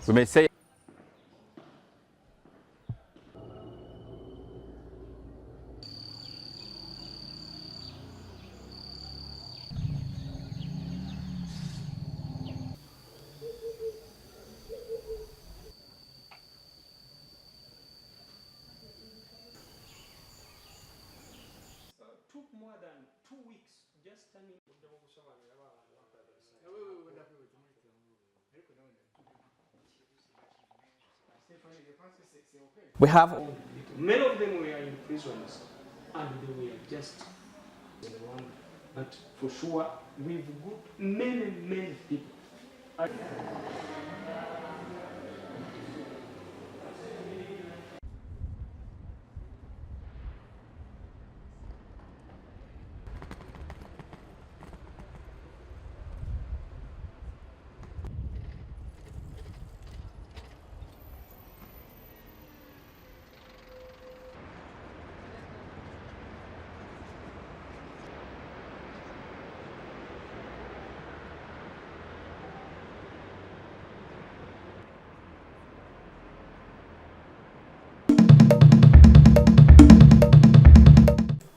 We may say took more than 2 weeks just turning. we have Many of them were in prisons and they were just in Rwanda. But for sure, we've got many people.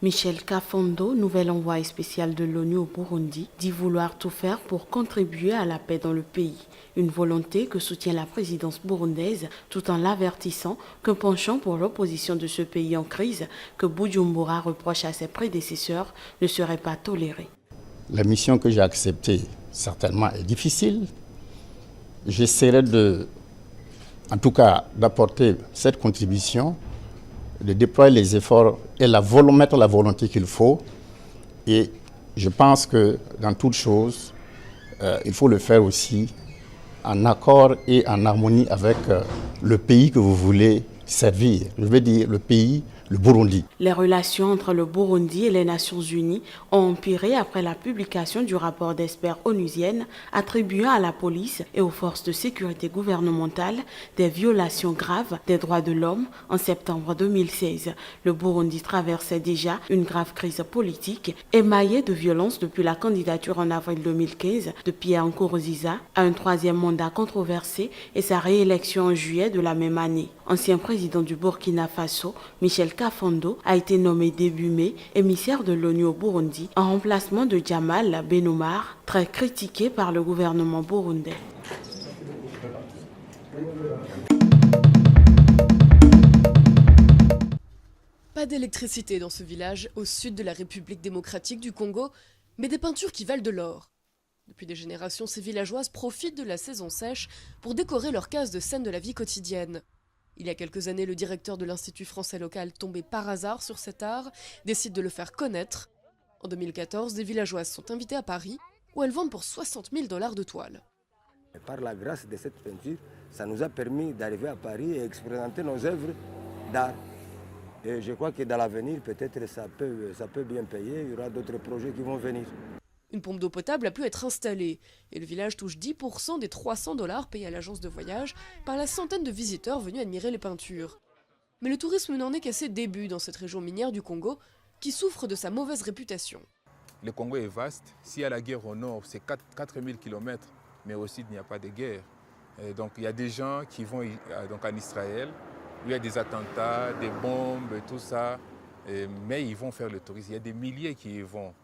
Michel Kafondo, nouvel envoyé spécial de l'ONU au Burundi, dit vouloir tout faire pour contribuer à la paix dans le pays. Une volonté que soutient la présidence burundaise tout en l'avertissant qu'un penchant pour l'opposition de ce pays en crise que Bujumbura reproche à ses prédécesseurs ne serait pas toléré. La mission que j'ai acceptée, certainement, est difficile. J'essaierai en tout cas, d'apporter cette contribution, de déployer les efforts et mettre la volonté qu'il faut. Et je pense que dans toute chose, il faut le faire aussi en accord et en harmonie avec le pays que vous voulez servir. Je veux dire le pays, le Burundi. Les relations entre le Burundi et les Nations Unies ont empiré après la publication du rapport d'experts onusiennes attribuant à la police et aux forces de sécurité gouvernementales des violations graves des droits de l'homme en septembre 2016. Le Burundi traversait déjà une grave crise politique émaillée de violences depuis la candidature en avril 2015 de Pierre Nkurunziza à un troisième mandat controversé et sa réélection en juillet de la même année. Ancien président du Burkina Faso, Michel Kafondo a été nommé début mai émissaire de l'ONU au Burundi en remplacement de Djamal Benoumar, très critiqué par le gouvernement burundais. Pas d'électricité dans ce village au sud de la République démocratique du Congo, mais des peintures qui valent de l'or. Depuis des générations, ces villageoises profitent de la saison sèche pour décorer leurs cases de scènes de la vie quotidienne. Il y a quelques années, le directeur de l'Institut français local, tombé par hasard sur cet art, décide de le faire connaître. En 2014, des villageoises sont invitées à Paris, où elles vendent pour 60 000 $ de toile. Par la grâce de cette peinture, ça nous a permis d'arriver à Paris et expérimenter nos œuvres d'art. Et je crois que dans l'avenir, peut-être ça peut bien payer, il y aura d'autres projets qui vont venir. Une pompe d'eau potable a pu être installée et le village touche 10% des 300 $ payés à l'agence de voyage par la centaine de visiteurs venus admirer les peintures. Mais le tourisme n'en est qu'à ses débuts dans cette région minière du Congo qui souffre de sa mauvaise réputation. Le Congo est vaste. S'il y a la guerre au nord, c'est 4000 km, mais aussi il n'y a pas de guerre. Et donc il y a des gens qui vont donc en Israël, où il y a des attentats, des bombes, tout ça, mais ils vont faire le tourisme. Il y a des milliers qui y vont.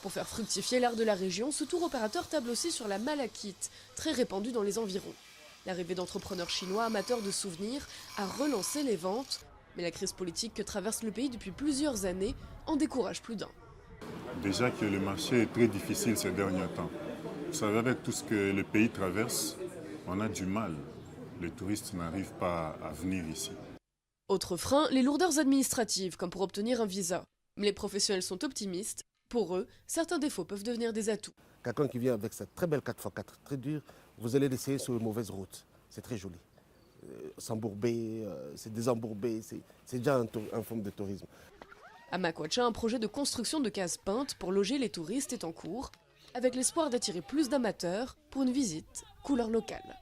Pour faire fructifier l'art de la région, ce tour opérateur table aussi sur la malachite, très répandue dans les environs. L'arrivée d'entrepreneurs chinois amateurs de souvenirs a relancé les ventes, mais la crise politique que traverse le pays depuis plusieurs années en décourage plus d'un. Déjà que le marché est très difficile ces derniers temps. Vous savez, avec tout ce que le pays traverse, on a du mal. Les touristes n'arrivent pas à venir ici. Autre frein, les lourdeurs administratives, comme pour obtenir un visa. Mais les professionnels sont optimistes. Pour eux, certains défauts peuvent devenir des atouts. Quelqu'un qui vient avec cette très belle 4x4, très dure, vous allez l'essayer sur une mauvaise route. C'est très joli. S'embourber, c'est désembourbé, c'est déjà une forme de tourisme. À Makwacha, un projet de construction de cases peintes pour loger les touristes est en cours, avec l'espoir d'attirer plus d'amateurs pour une visite couleur locale.